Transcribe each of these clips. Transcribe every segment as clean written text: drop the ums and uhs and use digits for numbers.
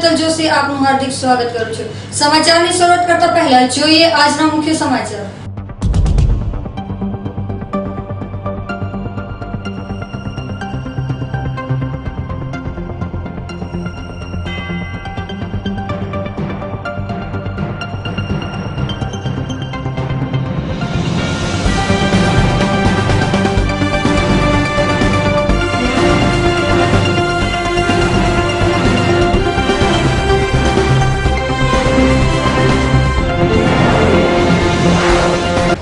शीतल जोशी आपનું હાર્દિક સ્વાગત કરું છું। સમાચારની શરૂઆત કરતા પહેલા જોઈએ આજના મુખ્ય સમાચાર।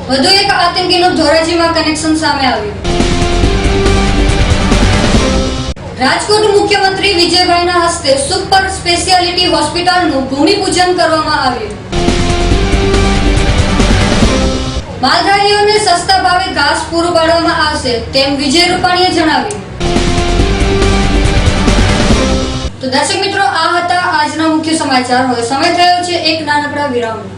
વધુ એક આતંકીનું ધોરાજીમાં કનેક્શન સામે આવ્યું। રાજકોટ મુખ્યમંત્રી વિજયભાઈના હસ્તે સુપર સ્પેશિયાલિટી હોસ્પિટલનું ભૂમિપૂજન કરવામાં આવ્યું। માલધારીઓને સસ્તા ભાવે ઘાસ પૂરું પાડવામાં આવશે તેમ વિજય રૂપાણીએ જણાવ્યું। તો દર્શક મિત્રો, આ હતા આજના મુખ્ય સમાચાર। હવે સમય થયો છે એક નાનકડા વિરામનો।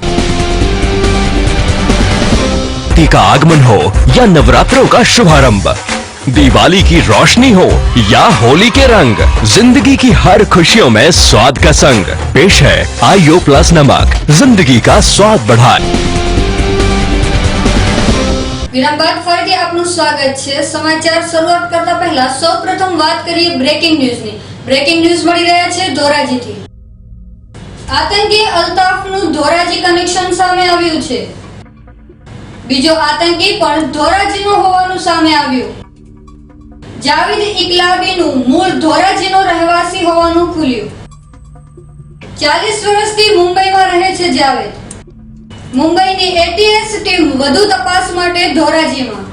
का आगमन हो या नवरात्रों का शुभारंभ, दिवाली की रोशनी हो या होली के रंग, जिंदगी की हर खुशियों में स्वाद का संग पेश है आईओ प्लस नमक, जिंदगी का स्वाद बढ़ाए। વિરામ બાદ ફરીથી આપનું સ્વાગત છે। સમાચાર શરૂઆત કરતા પહેલા સૌપ્રથમ વાત કરીએ બ્રેકિંગ ન્યૂઝની। બ્રેકિંગ ન્યૂઝ મળી રહ્યા છે ધોરાજીથી। આતંકી અલ્તાફનું ધોરાજી કનેક્શન સામે આવ્યું છે। બીજો આતંકી પણ ધોરાજીનો હોવાનું સામે આવ્યું। જાવેદ ઇકલાબીનું મૂળ ધોરાજીનો રહેવાસી હોવાનું ખુલ્યું। 40 વર્ષથી મુંબઈમાં રહે છે જાવેદ। મુંબઈની એટીએસ ટીમ વધુ તપાસ માટે ધોરાજીમાં।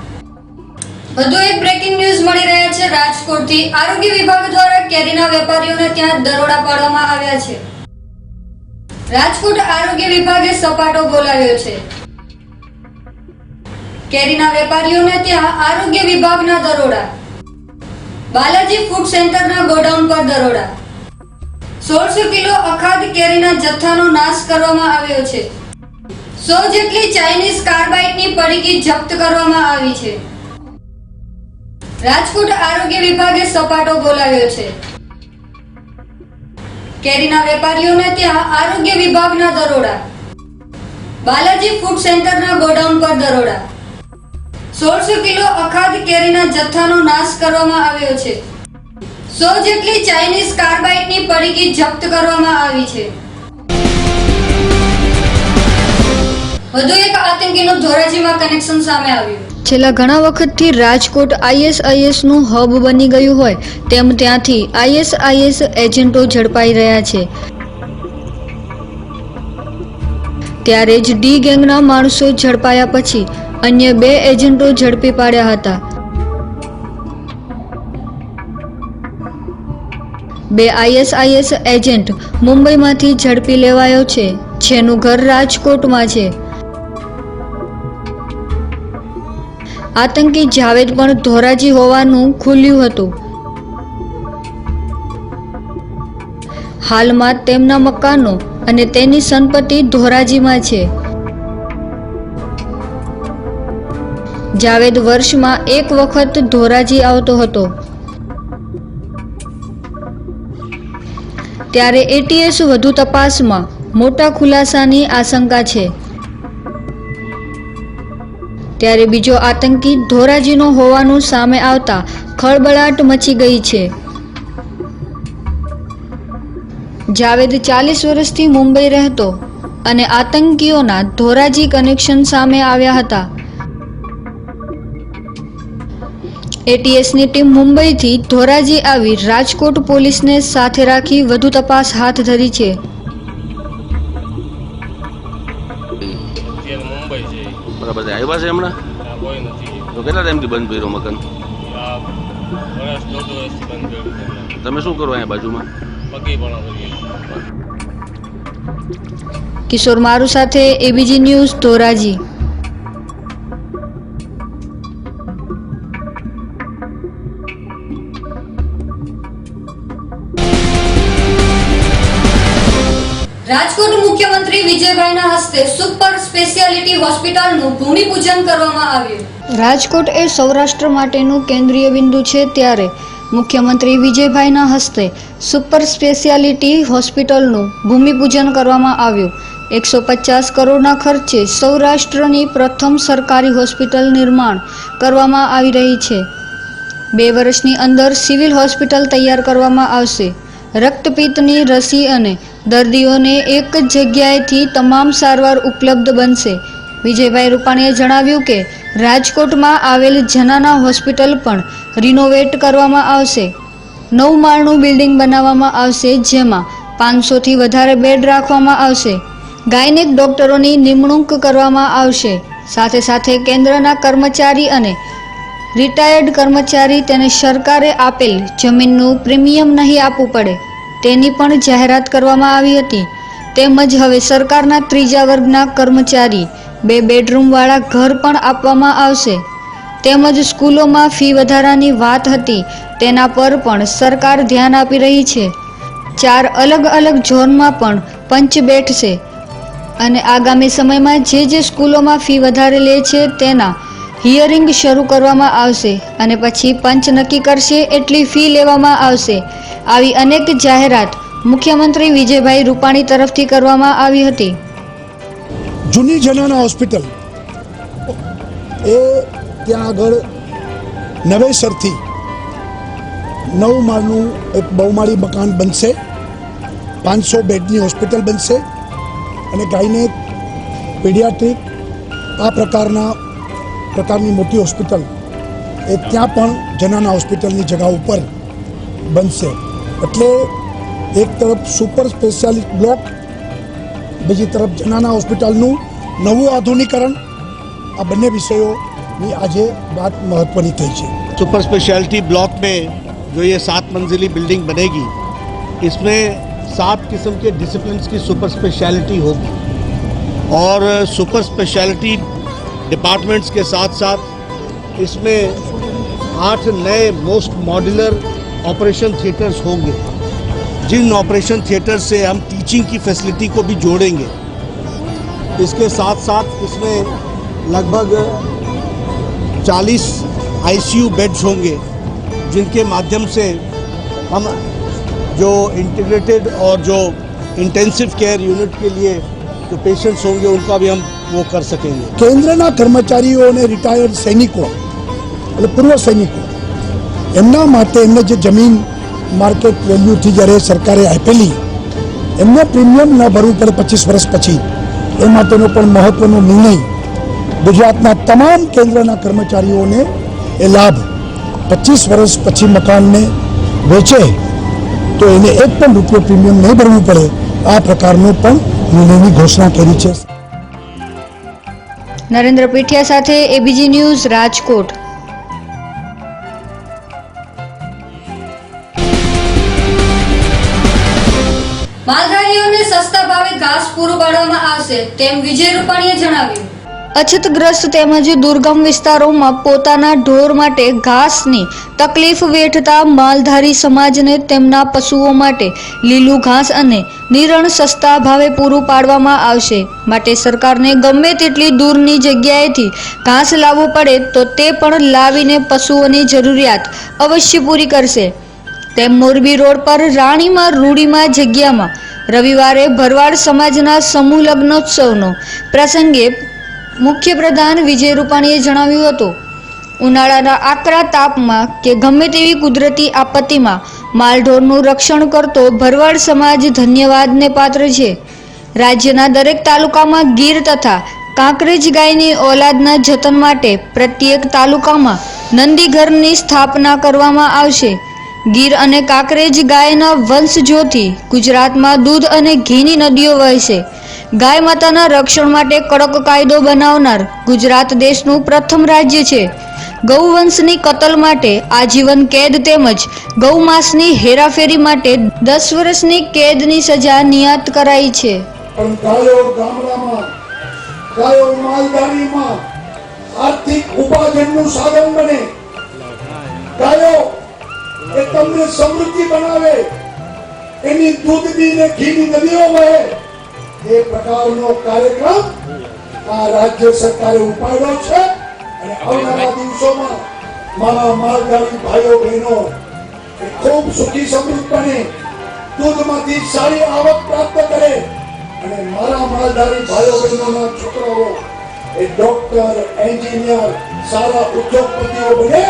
વધુ એક બ્રેકિંગ ન્યૂઝ મળી રહ્યા છે રાજકોટથી। આરોગ્ય વિભાગ દ્વારા કેરીના વેપારીઓને ત્યાં દરોડા પાડવામાં આવ્યા છે। રાજકોટ આરોગ્ય વિભાગે સપાટો બોલાવ્યો છે। કેરીના વેપારીઓને ત્યાં આરોગ્ય વિભાગના દરોડા। બાલાજી ફૂડ સેન્ટરના ગોડાઉન પર દરોડા। 1600 કિલો અખાદ કેરીના જથ્થાનો નાશ કરવામાં આવ્યો છે। 100 જેટલી ચાઇનીઝ કાર્બાઇડની પડીકી જપ્ત કરવામાં આવી છે। રાજકોટ આરોગ્ય વિભાગે સપાટો બોલાવ્યો છે। કેરીના વેપારીઓને ત્યાં આરોગ્ય વિભાગના દરોડા। બાલાજી ફૂડ સેન્ટરના ગોડાઉન પર દરોડા। 1600 કિલો અખાદ કેરીના જથ્થાનો નાશ કરવામાં આવ્યો છે। 100 જેટલી ચાઇનીઝ કાર્બાઇડની પડીકી જપ્ત કરવામાં આવી છે। વધુ એક આતંકીનું ધોરાજીમાં કનેક્શન સામે આવ્યું। છેલ્લા ઘણા વખતથી રાજકોટ આઈએસઆઈએસ નું હબ બની ગયું હોય તેમ ત્યાંથી આઈએસઆઈએસ એજન્ટો ઝડપાઈ રહ્યા છે। ત્યારે જ ડી ગેંગના માણસો ઝડપાયા પછી અન્ય 2 એજન્ટો ઝડપી પાડ્યા હતા। 2 આઈએસઆઈએસ એજન્ટ મુંબઈમાંથી ઝડપી લેવાયો છે, જેનું ઘર રાજકોટમાં છે। આતંકી જાવેદ પણ ધોરાજી હોવાનું ખુલ્યું હતું। હાલમાં તેમના મકાનો અને તેની સંપત્તિ ધોરાજીમાં છે। જાવેદ વર્ષમાં 1 વખત ધોરાજી આવતો હતો। ત્યારે એટીએસ વધુ તપાસમાં મોટા ખુલાસાની આશંકા છે। ત્યારે બીજો આતંકી ધોરાજીનો હોવાનું સામે આવતા ખળબળાટ મચી ગઈ છે। જાવેદ 40 વર્ષથી મુંબઈ રહેતો અને આતંકીઓના ધોરાજી કનેક્શન સામે આવ્યા હતા। એટીએસની ટીમ મુંબઈથી ધોરાજી આવી રાજકોટ પોલીસને સાથે રાખી વધુ તપાસ હાથ ધરી છે। મુંબઈ છે બરાબર છે। આવ્યા છે હમણાં? કોઈ નથી। તો કેટલા ટાઈમથી બંધ કર્યો મકાન? વર્ષ 1.5 વર્ષથી બંધ કર્યું। તમે શું કરો અહીંયા બાજુમાં? પગી પણ કરીએ। કિશોર મારુ સાથે એબીજી ન્યૂઝ ધોરાજી। રાજકોટ મુખ્યમંત્રી વિજયભાઈના હસ્તે સુપર સ્પેશિયાલિટી હોસ્પિટલનું ભૂમિપૂજન કરવામાં આવ્યું। રાજકોટ એ સૌરાષ્ટ્ર માટેનું કેન્દ્રીય બિંદુ છે, ત્યારે મુખ્યમંત્રી વિજયભાઈના હસ્તે સુપર સ્પેશિયાલિટી હોસ્પિટલનું ભૂમિપૂજન કરવામાં આવ્યું. 150 કરોડના ખર્ચે સૌરાષ્ટ્રની પ્રથમ સરકારી હોસ્પિટલ નિર્માણ કરવામાં આવી રહી છે. 2 વર્ષની અંદર સિવિલ હોસ્પિટલ તૈયાર કરવામાં આવશે. રક્તપિત્તની રસી અને દર્દીઓને એક જ જગ્યાએથી તમામ સારવાર ઉપલબ્ધ બનશે. વિજયભાઈ રૂપાણીએ જણાવ્યું કે રાજકોટમાં આવેલ જનાના હોસ્પિટલ પણ રિનોવેટ કરવામાં આવશે. 9 માળનું બિલ્ડિંગ બનાવવામાં આવશે, જેમાં 500થી વધારે બેડ રાખવામાં આવશે. ગાયનેક ડોક્ટરોની નિમણૂક કરવામાં આવશે. સાથે સાથે કેન્દ્રના કર્મચારી અને રિટાયર્ડ કર્મચારી તેને સરકારે આપેલ જમીનનું પ્રીમિયમ નહીં આપવું પડે તેની પણ જાહેરાત કરવામાં આવી હતી. તેમજ હવે સરકારના 3જા વર્ગના કર્મચારી 2 બેડરૂમવાળા ઘર પણ આપવામાં આવશે. તેમજ સ્કૂલોમાં ફી વધારાની વાત હતી, તેના પર પણ સરકાર ધ્યાન આપી રહી છે. 4 અલગ અલગ ઝોનમાં પણ પંચ બેઠશે અને આગામી સમયમાં જે સ્કૂલોમાં ફી વધારે લે છે તેના હિયરિંગ શરૂ કરવામાં આવશે અને પછી પંચ નક્કી કરશે એટલી ફી લેવામાં આવશે. આવી અનેક જાહેરાત મુખ્યમંત્રી વિજયભાઈ રૂપાણી તરફથી કરવામાં આવી હતી. જૂની જનાના હોસ્પિટલ એ ત્યાં આગળ નવેસરથી 9 માળનું એક બહુમાળી મકાન બનશે. 500 બેડની હોસ્પિટલ બનશે અને ગાયનેક, પીડિયાટ્રિક આ પ્રકારની મોટી હોસ્પિટલ એ ત્યાં પણ જનાના હોસ્પિટલની જગા ઉપર બનશે. એટલે એક તરફ સુપર સ્પેશિયાલિટી બ્લોક, બીજી તરફ જનાના હોસ્પિટલનું નવું આધુનિકરણ, આ બંને વિષયોની આજે बात महत्वनी थी है. सुपर स्पेशलिटी ब्लॉक में जो ये 7 मंजिली बिल्डिंग बनेगी, इसमें 7 किस्म के डिसिप्लिन्स की सुपर स्पेशलिटी होगी और सुपर स्पेशलिटी डिपार्टमेंट्स के साथ साथ इसमें 8 नए मोस्ट मॉड्यूलर ऑपरेशन थिएटर्स होंगे, जिन ऑपरेशन थिएटर से हम टीचिंग की फैसिलिटी को भी जोड़ेंगे. इसके साथ साथ इसमें लगभग 40 आईसीयू बेड्स होंगे, जिनके माध्यम से हम जो इंटीग्रेटेड और जो इंटेंसिव केयर यूनिट के लिए जो पेशेंट्स होंगे उनका भी हम वो कर सकेंगे. કેન્દ્રના કર્મચારીઓ અને રિટાયર્ડ સૈનિકો એટલે પૂર્વ સૈનિકો એમના માટે એમને જે જમીન માર્કેટ વેલ્યુથી જ્યારે સરકારે આપેલી એમને પ્રીમિયમ ન ભરવું પડે 25 વર્ષ પછી, એ માટેનો પણ મહત્વનો નિર્ણય ગુજરાતના તમામ કેન્દ્રના કર્મચારીઓને એ લાભ 25 વર્ષ પછી મકાનને વેચે તો એને એક પણ રૂપિયો પ્રીમિયમ નહીં ભરવું પડે, આ પ્રકારનો પણ નિર્ણયની ઘોષણા કરી છે. નરેન્દ્ર પીઠિયા સાથે એબીજી ન્યૂઝ, રાજકોટ. માલધારીઓને સસ્તા ભાવે ઘાસ પૂરું પાડવામાં આવશે તેમ વિજય રૂપાણીએ જણાવ્યું. અછતગ્રસ્ત તેમજ દુર્ગમ વિસ્તારોમાં પોતાના ઢોર માટે ઘાસની તકલીફ વેઠતા માલધારી સમાજને તેમના પશુઓ માટે લીલું ઘાસ અને નિરણ સસ્તા ભાવે પૂરું પાડવામાં આવશે. માટે સરકારને ગમે તેટલી દૂરની જગ્યાએથી ઘાસ લાવવું પડે તો તે પણ લાવીને પશુઓની જરૂરિયાત અવશ્ય પૂરી કરશે. તેમ મોરબી રોડ પર રાણીમાં રૂડીમાં જગ્યામાં રવિવારે ભરવાડ સમાજના સમૂહ લગ્નોત્સવનો પ્રસંગે મુખ્યપ્રધાન વિજય રૂપાણીએ જણાવ્યું હતું. ઉનાળાના આકરા તાપમાં કે ગમે તેવી કુદરતી આપત્તિમાં માલઢોરનું રક્ષણ કરતો ભરવાડ સમાજ ધન્યવાદને પાત્ર છે. રાજ્યના દરેક તાલુકામાં ગીર તથા કાંકરેજ ગાયની ઓલાદના જતન માટે પ્રત્યેક તાલુકામાં નંદીઘરની સ્થાપના કરવામાં આવશે. ગીર અને કાંકરેજ ગાયના વંશજોથી ગુજરાતમાં દૂધ અને ઘીની નદીઓ વહેશે. ગાય માતાના રક્ષણ માટે કડક કાયદો બનાવનાર ગુજરાત દેશનું પ્રથમ રાજ્ય છે. ગૌવંશની કતલ માટે આજીવન કેદ તેમજ ગૌમાંસની હેરાફેરી માટે 10 વર્ષની કેદની સજા નિયત કરાઈ છે. પણ ગાયો ગામડામાં, ગાયો માલધારીમાં આર્થિક ઉપાર્જનનું સાધન બને, ગાયો એ તમને સમૃદ્ધિ બનાવે, એની દૂધની ને ઘીની નદીઓ વહે, એ પ્રકારનો કાર્યક્રમ આ રાજ્ય સરકારે ઉપાડ્યો છે અને આવનારા દિવસોમાં મારા માલધારી ભાઈઓ બહેનો એ ખૂબ સુખી સમૃદ્ધ બને, દૂધમાંથી સારી આવક પ્રાપ્ત કરે અને મારા માલધારી ભાઈઓ બહેનોના છોકરાઓ એ ડોક્ટર, એન્જિનિયર, સારા ઉદ્યોગપતિઓ બને.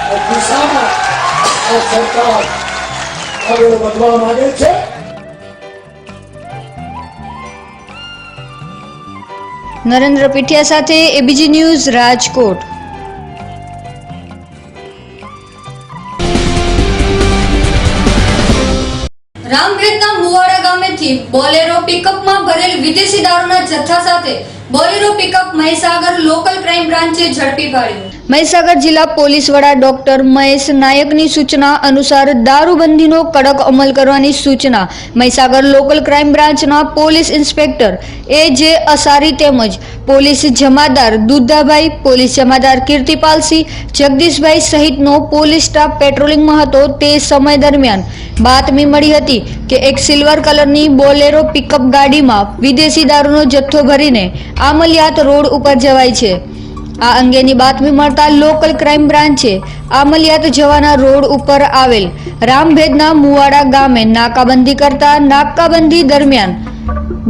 આ દિશામાં આ સરકાર આગળ વધવા માંગે છે. નરેન્દ્ર પીઠિયા સાથે એબીજી ન્યૂઝ, રાજકોટ. રામભેદના મુવાડા ગામેથી બોલેરો પિકઅપમાં ભરેલ વિદેશી દારૂના જથ્થા સાથે Bolero pickup Mahisagar local crime બ્રાન્ચે ઝડપી પાડ્યું. મહીસાગર જિલ્લા પોલીસ વડા ડોક્ટર મહેશ નાયકની સૂચના અનુસાર દારૂબંધીનો કડક અમલ કરવાની સૂચના મહીસાગર લોકલ ક્રાઇમ બ્રાન્ચના પોલીસ ઇન્સ્પેક્ટર એ.જે. અસારી તેમજ પોલીસ જમાદાર દુધાભાઈ, પોલીસ જમાદાર કીર્તિપાલસિંહ, જગદીશભાઈ સહિતનો પોલીસ સ્ટાફ પેટ્રોલિંગમાં હતો. તે સમય દરમિયાન બાતમી મળી હતી કે એક સિલ્વર કલરની બોલેરો પિકઅપ ગાડીમાં વિદેશી દારૂનો જથ્થો ભરીને આમલિયાત રોડ ઉપર જવાય છે. આ અંગેની બાતમી મળતા લોકલ ક્રાઇમ બ્રાન્ચે આમલિયાત જવાના રોડ ઉપર આવેલ રામભેદના મુવાડા ગામે નાકાબંધી કરતા નાકાબંધી દરમિયાન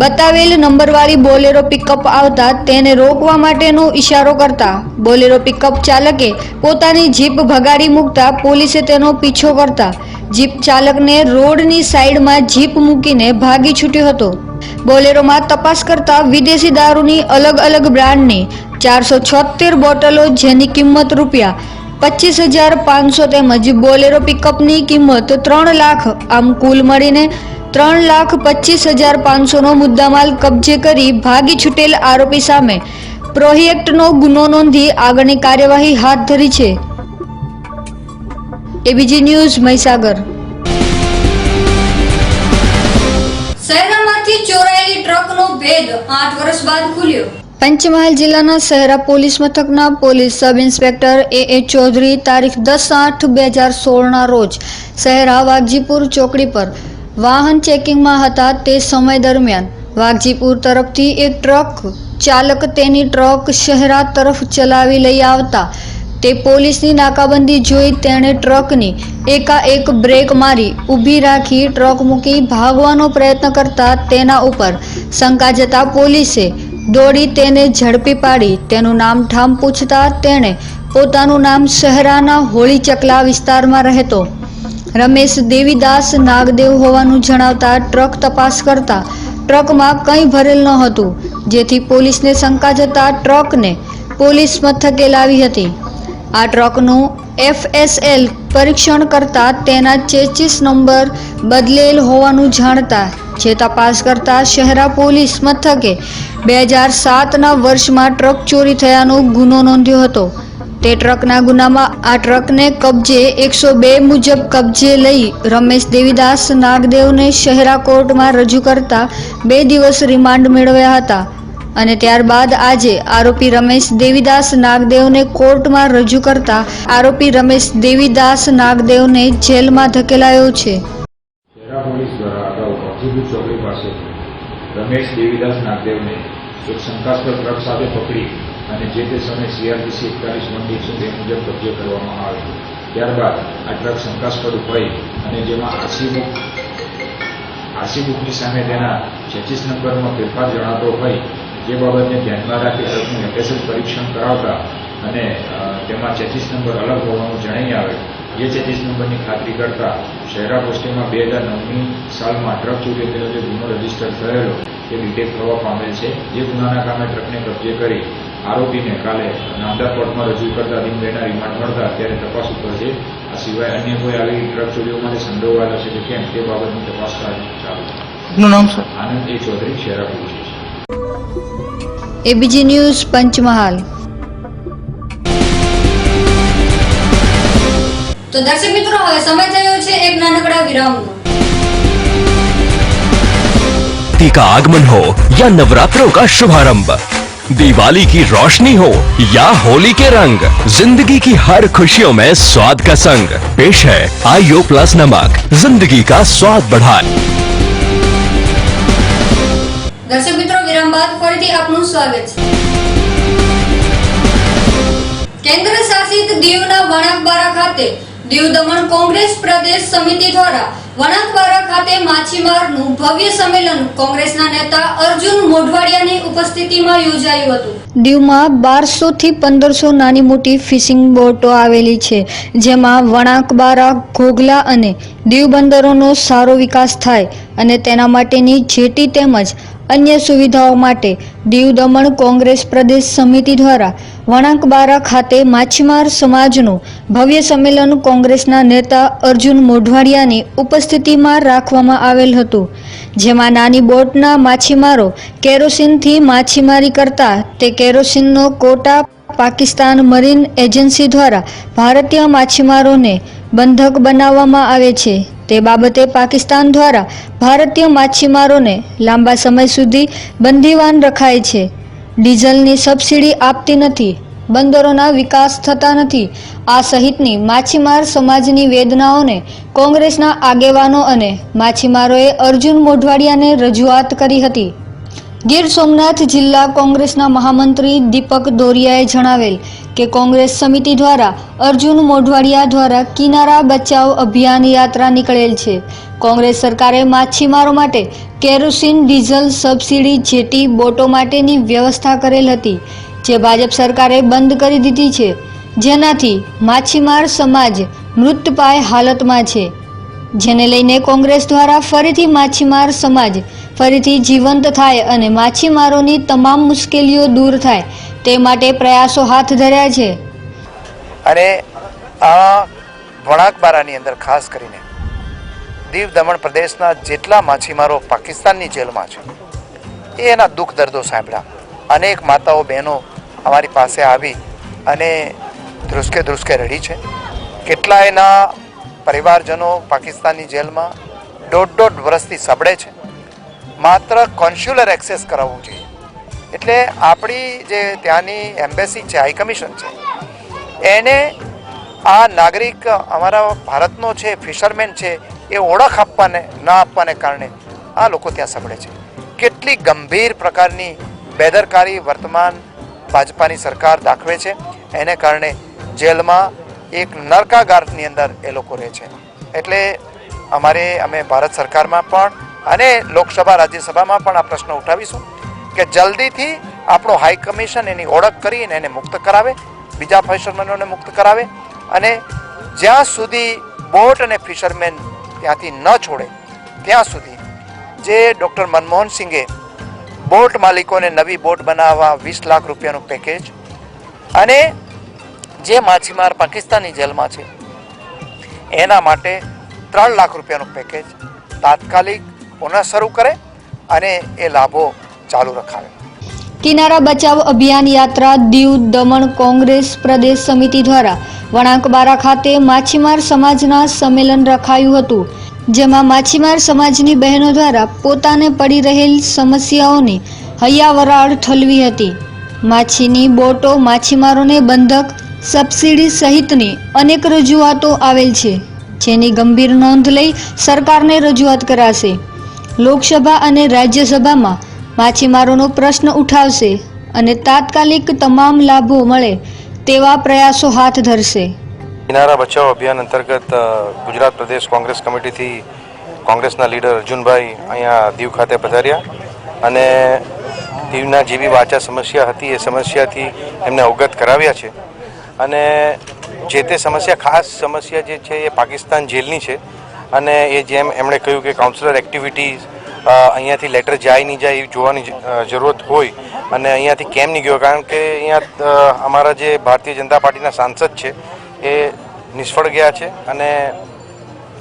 બતાવેલ નંબરવાળી બોલેરો પિકઅપ આવતા તેને રોકવા માટેનો ઈશારો કરતા બોલેરો પિકઅપ ચાલકે પોતાની જીપ ભગાડી મૂકતા પોલીસે તેનો પીછો કરતા જીપ ચાલકને રોડની સાઈડમાં જીપ મૂકીને ભાગી છૂટ્યો હતો. બોલેરોમાં તપાસ કરતા વિદેશી દારૂની અલગ અલગ બ્રાન્ડની 476 બોટલો, જેની કિંમત ₹25,500 તેમજ બોલેરો પિકઅપની કિંમત 3 લાખ, આમ કુલ મળીને 3,25,500 નો મુદ્દામાલ કબજે કરી ભાગી છૂટેલ આરોપી સામે પ્રોહિએક્ટનો ગુનો નોંધી આગળની કાર્યવાહી હાથ ધરી છે. ABG news, Mahisagar. શહેરામાંથી ચોરાયેલી ટ્રકનો ભેદ 8 વર્ષ બાદ ખુલ્યો. પંચમહાલ જિલ્લાના શહેરા પોલીસ મથકના police sub inspector A Chaudhari તારીખ 10/8/2016 રોજ શહેરા વાઘજીપુર ચોકડી પર વાહન ચેકિંગમાં હતા. તે સમય દરમિયાન વાઘજીપુર તરફથી એક ટ્રક ચાલક તેની ટ્રક શહેરા તરફ ચલાવી લઈ આવતા તે પોલીસની નાકાબંધી જોઈ તેણે ટ્રકની એકાએક બ્રેક મારી ઊભી રાખી ટ્રક મૂકી ભાગવાનો પ્રયત્ન કરતા તેના ઉપર શંકા જતા પોલીસે દોડી તેને ઝડપી પાડી તેનું નામ ઠામ પૂછતા તેણે પોતાનું નામ શહેરાના હોળી ચકલા વિસ્તારમાં રહેતો રમેશ દેવીદાસ નાગદેવ હોવાનું જણાવતા ટ્રક તપાસ કરતા ટ્રકમાં કંઈ ભરેલ ન હતું, જેથી પોલીસને શંકા જતા ટ્રકને પોલીસ મથકે લાવી હતી. આ ટ્રકનું FSL પરીક્ષણ કરતા તેના ચેસિસ નંબર બદલેલ હોવાનું જાણતા જે તપાસ કરતા શહેરા પોલીસ મથકે 2007ના વર્ષમાં ટ્રક ચોરી થયાનો ગુનો નોંધ્યો હતો. તે ટ્રકના ગુનામાં આ ટ્રકને કબજે 102 મુજબ કબજે લઈ રમેશ દેવીદાસ નાગદેવને શહેરા કોર્ટમાં રજૂ કરતા 2 દિવસ રિમાન્ડ મેળવ્યા હતા અને ત્યારબાદ આજે આરોપી રમેશ દેવીદાસ નાગદેવને કોર્ટમાં રજૂ કરતા આરોપી રમેશ દેવીદાસ નાગદેવને જેલમાં ધકેલાયો છે. શહેરા પોલીસ દ્વારા અગાઉ વાઘજીપુર ચોકડી પાસે રમેશ દેવીદાસ નાગદેવને એક શંકાસ્પદ ટ્રક સાથે પકડી અને જે તે સમયે CRPC 41(1) મુજબ કબજે કરવામાં આવ્યો. ત્યારબાદ આ ટ્રક શંકાસ્પદ હોય અને જેમાં આરસી બુકની સામે તેના ચેસિસ નંબરમાં ફેરફાર જણાતો હોય, જે બાબતને ધ્યાનમાં રાખી ટ્રકનું FSL પરીક્ષણ કરાવતા અને તેમાં ચેસિસ નંબર અલગ હોવાનું જણાઈ આવે. જે ચેસિસ નંબરની ખાતરી કરતા શહેરા પોસ્ટેમાં 2009ની સાલમાં ટ્રક ચોરી થયેલો જે ગુનો રજીસ્ટર થયેલો તે ડિટેક્ટ થવા પામેલ છે. જે ગુનાના કામે ટ્રકને કબજે કરી આરોપીને કાલે નામદાર કોર્ટમાં રજૂ કરતા દિન 2ના રિમાન્ડ મળતા અત્યારે તપાસ ઉપર છે. આ સિવાય અન્ય કોઈ આવી ટ્રક ચોરીઓમાં સંડોવાયેલા છે કે કેમ તે બાબતની તપાસ ચાલુ. આપનું નામ sir? Anand A Chaudhari, Shehera police station. ABG news, Panchmahal. તો દર્શક મિત્રો, હવે સમય થયો છે એક નાનકડા વિરામનો. का आगमन हो या नवरात्रों का शुभारंभ, दिवाली की रोशनी हो या होली के रंग, जिंदगी की हर खुशियों में स्वाद का संग पेश है आईओ प्लस नमक, जिंदगी का स्वाद बढ़ाए. દર્શક મિત્રો, વિરામ બાદ ફરીથી આપનું સ્વાગત છે. કેન્દ્ર શાસિત દીવના વણાકબારા ખાતે દીવ દમણ કોંગ્રેસ પ્રદેશ સમિતિ દ્વારા વણાકબારા ખાતે માછીમારનું ભવ્ય સંમેલન કોંગ્રેસના નેતા અર્જુન મોઢવાડિયાની ઉપસ્થિતિમાં યોજાયું હતું. દીવમાં 1200 થી 1500 નાની મોટી ફિશિંગ બોટો આવેલી છે, જેમાં વણાકબારા, ઘોઘલા અને દીવ બંદરોનો સારો વિકાસ થાય અને તેના માટેની જેટી તેમજ અન્ય સુવિધાઓ માટે દીવ દમણ કોંગ્રેસ પ્રદેશ સમિતિ દ્વારા વણાકબારા ખાતે માછીમાર સમાજનું ભવ્ય સંમેલન કોંગ્રેસના નેતા અર્જુન મોઢવાડિયાની ઉપસ્થિતિમાં રાખવામાં આવેલ હતું, જેમાં નાની બોટના માછીમારો કેરોસીનથી માછીમારી કરતા તે કેરોસીનનો કોટા પાકિસ્તાન મરીન એજન્સી દ્વારા ભારતીય માછીમારોને બંધક બનાવવામાં આવે છે. તે બાબતે પાકિસ્તાન દ્વારા ભારતીય માછીમારોને લાંબા સમય સુધી બંદીવાન રખાય છે. ડીઝલની સબસિડી આપતી નથી, બંદરોના વિકાસ થતા નથી. આ સહિતની માછીમાર સમાજની વેદનાઓને કોંગ્રેસના આગેવાનો અને માછીમારોએ અર્જુન મોઢવાડિયાને રજૂઆત કરી હતી. ગીર સોમનાથ જિલ્લા કોંગ્રેસના મહામંત્રી દીપક દોરિયાએ જણાવેલ કે કોંગ્રેસ સમિતિ દ્વારા અર્જુન મોઢવાડિયા દ્વારા કિનારા બચાવ અભિયાન યાત્રા નીકળેલ છે. કોંગ્રેસ સરકારે માછીમારો માટે કેરોસીન, ડીઝલ સબસિડી, જેટી, બોટો માટેની વ્યવસ્થા કરેલ હતી, જે ભાજપ સરકારે બંધ કરી દીધી છે, જેનાથી માછીમાર સમાજ મૃતપાય હાલતમાં છે, જેને લઈને કોંગ્રેસ દ્વારા ફરીથી માછીમાર સમાજ ફરીથી જીવંત થાય અને માછીમારોની તમામ મુશ્કેલીઓ દૂર થાય તે માટે પ્રયાસો હાથ ધર્યા છે. અને આ વણાકબારાની અંદર ખાસ કરીને દીવ દમણ પ્રદેશના જેટલા માછીમારો પાકિસ્તાનની જેલમાં છે એ એના દુઃખ દર્દો સાંભળ્યા. અનેક માતાઓ બહેનો અમારી પાસે આવી અને ધ્રુસકે રડી છે. કેટલાયના પરિવારજનો પાકિસ્તાનની જેલમાં 1.5 વર્ષથી સબળે છે. માત્ર કોન્સ્યુલર એક્સેસ કરાવવું જોઈએ. એટલે આપણી જે ત્યાંની એમ્બેસી છે, હાઈ કમિશન છે, એને આ નાગરિક અમારા ભારતનો છે, ફિશરમેન છે, એ ઓળખ ના આપવાને કારણે આ લોકો ત્યાં સબળે છે. કેટલી ગંભીર પ્રકારની બેદરકારી વર્તમાન ભાજપાની સરકાર દાખવે છે. એને કારણે જેલમાં એક નરકાગારની અંદર એ લોકો રહે છે. એટલે અમે ભારત સરકારમાં પણ અને લોકસભા, રાજ્યસભામાં પણ આ પ્રશ્ન ઉઠાવીશું કે જલ્દીથી આપણો હાઈ કમિશન એની ઓળખ કરીને એને મુક્ત કરાવે, બીજા ફિશરમેનોને મુક્ત કરાવે અને જ્યાં સુધી બોટ અને ફિશરમેન ત્યાંથી ન છોડે ત્યાં સુધી જે ડૉક્ટર મનમોહન સિંઘે બોટ માલિકોને નવી બોટ બનાવવા 20 લાખ રૂપિયાનું પેકેજ અને જે માછીમાર પાકિસ્તાનની જેલમાં છે એના માટે 3 લાખ રૂપિયાનું પેકેજ તાત્કાલિક પુનઃ શરૂ કરે અને એ લાભો ચાલુ રખાવે. કિનારા બચાવ અભિયાન યાત્રા દીવ દમણ કોંગ્રેસ પ્રદેશ સમિતિ દ્વારા વણાકબારા ખાતે માછીમાર સમાજના સંમેલન રખાયું હતું, જેમાં માછીમાર સમાજની બહેનો દ્વારા પોતાને પડી રહેલ સમસ્યાઓની હૈયાવરાળ ઠલવી હતી. માછીની બોટો, માછીમારોને બંધક, સબસિડી સહિતની અનેક રજૂઆતો આવેલ છે, જેની ગંભીર નોંધ લઈ સરકારને રજૂઆત કરાશે. લોકસભા અને રાજ્યસભામાં માછીમારોનો પ્રશ્ન ઉઠાવશે અને તાત્કાલિક તમામ લાભો મળે તેવા પ્રયાસો હાથ ધરશે. કિનારા બચાવ અભિયાન અંતર્ગત ગુજરાત પ્રદેશ કોંગ્રેસ કમિટીથી કોંગ્રેસના લીડર અર્જુનભાઈ અહીંયા દીવ ખાતે પધાર્યા અને દીવના જે બી વાચા સમસ્યા હતી એ સમસ્યાથી એમને અવગત કરાવ્યા છે. અને જે તે સમસ્યા, ખાસ સમસ્યા જે છે એ પાકિસ્તાન જેલની છે અને એ જેમ એમણે કહ્યું કે કાઉન્સિલર એક્ટિવિટીઝ અહીંયાથી લેટર જાય નહીં જાય એવી જોવાની જરૂરત હોય અને અહીંયાથી કેમ નહીં ગયો, કારણ કે અહીંયા અમારા જે ભારતીય જનતા પાર્ટીના સાંસદ છે એ નિષ્ફળ ગયા છે અને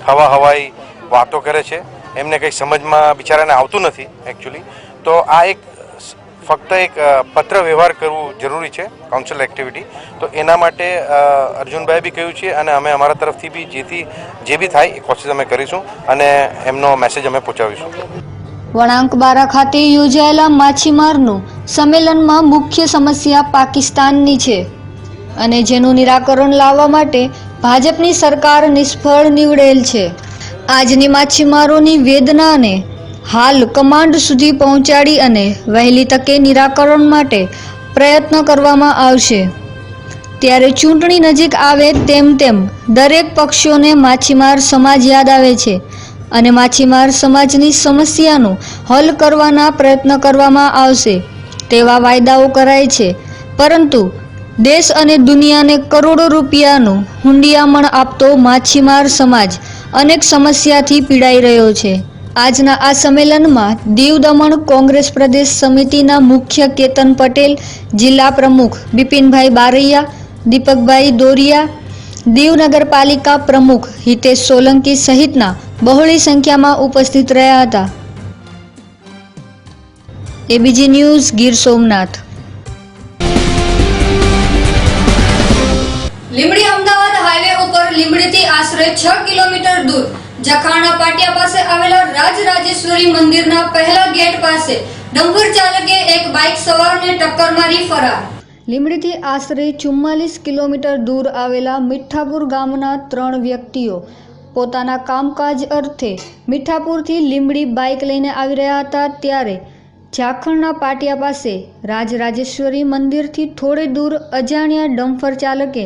હવાઈ વાતો કરે છે. એમને કંઈ સમજમાં બિચારાને આવતું નથી એકચ્યુઅલી. તો આ ફક્ત એક પત્ર વ્યવહાર કરવું જરૂરી છે, કાઉન્સિલ એક્ટિવિટી. તો એના માટે અર્જુનભાઈ બી કહ્યું છે અને અમે અમારા તરફથી બી જે બી થાય એ કોશિશ અમે કરીશું અને એમનો મેસેજ અમે પહોંચાડીશું. વણાકબારા ખાતે યોજાયેલા માછીમારનું સંમેલનમાં મુખ્ય સમસ્યા પાકિસ્તાનની છે અને જેનું નિરાકરણ લાવવા માટે ભાજપની સરકાર નિષ્ફળ નીવડેલ છે. આજની માછીમારોની વેદનાને હાલ કમાન્ડ સુધી પહોંચાડી અને વહેલી તકે નિરાકરણ માટે પ્રયત્ન કરવામાં આવશે. ત્યારે ચૂંટણી નજીક આવે તેમ તેમ દરેક પક્ષોને માછીમાર સમાજ યાદ આવે છે અને માછીમાર સમાજની સમસ્યાનું હલ કરવાના પ્રયત્ન કરવામાં આવશે તેવા વાયદાઓ કરાય છે, પરંતુ દેશ અને દુનિયાને કરોડો રૂપિયાનું હુંડિયામણ આપતો માછીમાર સમાજ અનેક સમસ્યાથી પીડાઈ રહ્યો છે। આજના આ સંમેલનમાં દીવ દમણ કોંગ્રેસ પ્રદેશ સમિતિના મુખ્ય કેતન પટેલ, જિલ્લા પ્રમુખ બિપિનભાઈ બારૈયા, દીપકભાઈ દોરિયા, દીવ નગરપાલિકા પ્રમુખ હિતેશ સોલંકી સહિતના બહોળી સંખ્યામાં ઉપસ્થિત રહ્યા હતા। ABG news, Gir Somnath. Limbdi Ahmedabad highway ઉપર લીંબડીથી આશરે 6 કિલોમીટર દૂર જખાણા પાટિયા પાસે આવેલા રાજરાજેશ્વરી મંદિરના પહેલા ગેટ પાસે ડમ્પર ચાલકે એક બાઇક સવારને ટક્કર મારી ફરાર। લીંબડીથી આશરે 44 કિલોમીટર દૂર આવેલા મીઠાપુર ગામના 3 વ્યક્તિઓ પોતાના કામકાજ અર્થે મીઠાપુરથી લીંબડી બાઇક લઈને આવી રહ્યા હતા ત્યારે જાખણના પાટિયા પાસે રાજરાજેશ્વરી મંદિરથી થોડે દૂર અજાણ્યા ડમ્પર ચાલકે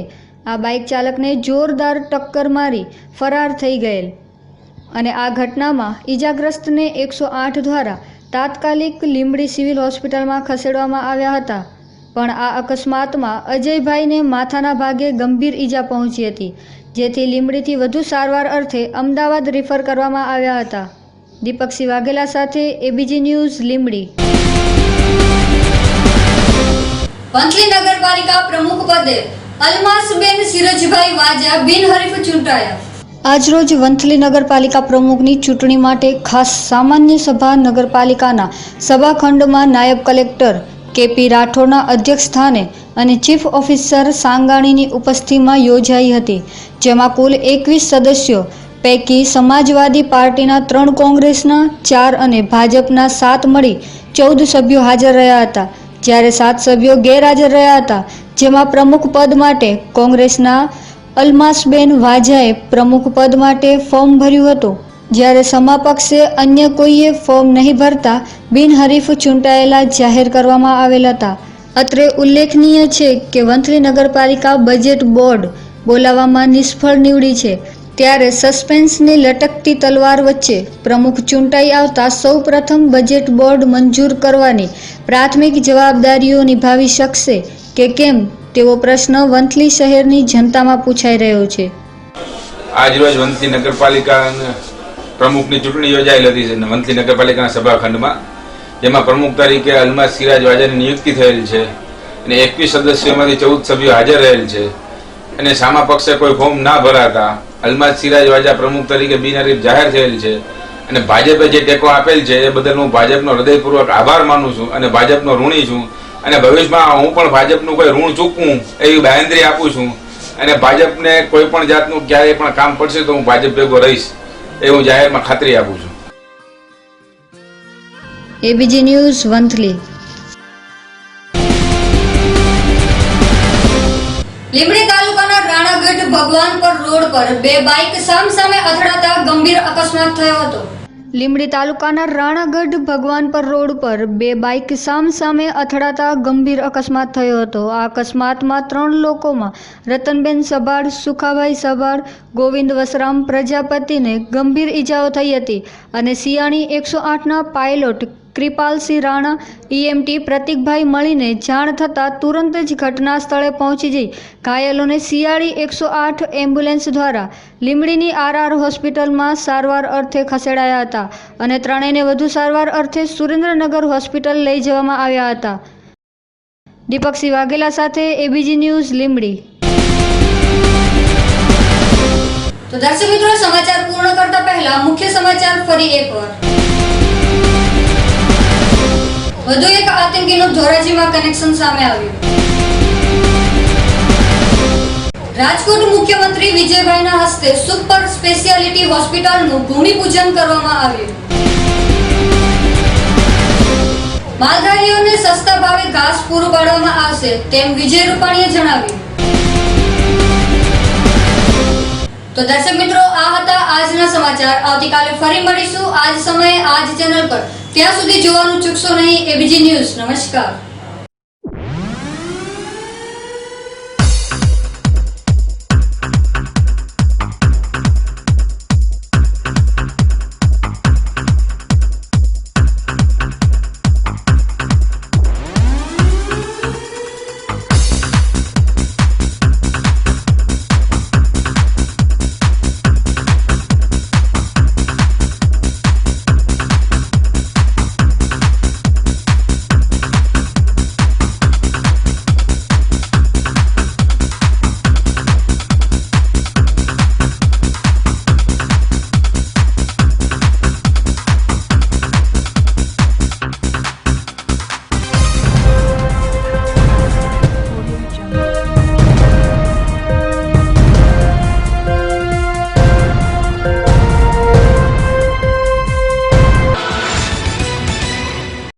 આ બાઇક ચાલકને જોરદાર ટક્કર મારી ફરાર થઈ ગયેલ અને આ ઘટનામાં ઈજાગ્રસ્તને 108 દ્વારા તાત્કાલિક લીંબડી સિવિલ હોસ્પિટલમાં ખસેડવામાં આવ્યા હતા, પણ આ અકસ્માતમાં અજયભાઈને માથાના ભાગે ગંભીર ઈજા પહોંચી હતી, જેથી લીંબડીથી વધુ સારવાર અર્થે અમદાવાદ રિફર કરવામાં આવ્યા હતા। દીપકસિંહ વાઘેલા સાથે એબીજી ન્યૂઝ, લીંબડી। વંથલી નગરપાલિકા પ્રમુખ પદે અલમાસબેન સિરજભાઈ વાજા બિનહરીફ ચૂંટાયા। આજરોજ વંથલી નગરપાલિકા પ્રમુખની ચૂંટણી માટે ખાસ સામાન્ય સભા નગરપાલિકાના સભાખંડમાં નાયબ કલેક્ટર કેપી રાઠોડના અધ્યક્ષસ્થાને અને ચીફ ઓફિસર સાંગાણીની ઉપસ્થિતિમાં યોજાઈ હતી, જેમાં કુલ 21 સદસ્યો પૈકી સમાજવાદી પાર્ટીના 3, કોંગ્રેસના 4 અને ભાજપના 7 મળી 14 સભ્યો હાજર રહ્યા હતા, જ્યારે 7 સભ્યો ગેરહાજર રહ્યા હતા, જેમાં પ્રમુખ પદ માટે કોંગ્રેસના અલમાસબેન વાજાએ પ્રમુખ પદ માટે ફોર્મ ભર્યું હતું, જ્યારે સમાપક્ષે અન્ય કોઈએ ફોર્મ નહીં ભરતા બિનહરીફ ચૂંટાયેલા જાહેર કરવામાં આવેલ હતા। અત્રે ઉલ્લેખનીય છે કે વંથલી નગરપાલિકા બજેટ બોર્ડ બોલાવવામાં નિષ્ફળ નીવડી છે, ત્યારે સસ્પેન્સની લટકતી તલવાર વચ્ચે પ્રમુખ ચૂંટાઈ આવતા સૌ પ્રથમ બજેટ બોર્ડ મંજૂર કરવાની પ્રાથમિક જવાબદારીઓ નિભાવી શકશે કે કેમ તેવો પ્રશ્ન વંથલી શહેરની જનતામાં પૂછાઈ રહ્યો છે। આજરોજ વંથલી નગરપાલિકા પ્રમુખની ચૂંટણી યોજાયેલ હતી છે વંથલી નગરપાલિકાના સભાખંડમાં, જેમાં પ્રમુખ તરીકે અલમાસ સિરાજ વાજાની નિયુક્તિ થયેલ છે અને 21 સદસ્યોમાંથી 14 સભ્યો હાજર રહેલ છે અને સામા પક્ષે કોઈ ફોર્મ ના ભરાતા અલમાસ સિરાજ વાજા પ્રમુખ તરીકે બિનહરીફ જાહેર થયેલ છે અને ભાજપે જે ટેકો આપેલ છે એ બદલ હું ભાજપનો હૃદયપૂર્વક આભાર માનું છું અને ભાજપનો ઋણી છું અને ભવિષ્યમાં હું પણ ભાજપનું કોઈ ઋણ ચૂકવું એવી બાંહેધરી આપું છું અને ભાજપને કોઈ પણ જાતનું ક્યારેય પણ કામ પડશે તો હું ભાજપ ભેગો રહીશ એ હું જાહેરમાં ખાતરી આપું છું। ABG news, Vanthali. લીંબડી તાલુકાના રાણાગઢ ભગવાનપર રોડ પર 2 બાઇક સામસામે અથડાતા ગંભીર અકસ્માત થયો હતો। લીંબડી તાલુકાના રાણાગઢ ભગવાનપર રોડ પર 2 બાઇક સામસામે અથડાતા ગંભીર અકસ્માત થયો હતો। આ અકસ્માતમાં 3 લોકોમાં રતનબેન સભાડ, સુખાભાઈ સભાડ, ગોવિંદ વસરામ પ્રજાપતિને ગંભીર ઈજાઓ થઈ હતી અને સિયાણી 108ના પાયલોટ કૃપાલસિંહ રાણા, ઈએમટી પ્રતિકભાઈ મળીને જાણ થતાં તુરંત જ ઘટના સ્થળે પહોંચી જઈ ઘાયલોને સિયાળી 108 એમ્બ્યુલન્સ દ્વારા લીંબડીની RR હોસ્પિટલમાં સારવાર અર્થે ખસેડાયા હતા અને ત્રણેયને વધુ સારવાર અર્થે સુરેન્દ્રનગર હોસ્પિટલ લઈ જવામાં આવ્યા હતા। દીપકસિંહ વાઘેલા સાથે એબીજી ન્યૂઝ, લીંબડી। તો દર્શક મિત્રો, સમાચાર પૂર્ણ કરતા પહેલા મુખ્ય સમાચાર ફરી એકવાર। વધુ એક આતંકીનું ધોરાજીમાં કનેક્શન સામે આવ્યું। રાજકોટ મુખ્યમંત્રી વિજયભાઈના હસ્તે સુપર સ્પેશિયાલિટી હોસ્પિટલનું ભૂમિપૂજન કરવામાં આવ્યું। માલધારીઓને સસ્તા ભાવે ઘાસ પૂરું પાડવામાં આવશે તેમ વિજય રૂપાણીએ જણાવ્યું। તો દર્શક મિત્રો, આ હતા આજના સમાચાર। આવતીકાલે ફરી મળીશું આ જ સમયે આ જ ચેનલ પર। ત્યાં સુધી જોવાનું ચૂકશો નહીં એબીજી ન્યૂઝ। નમસ્કાર।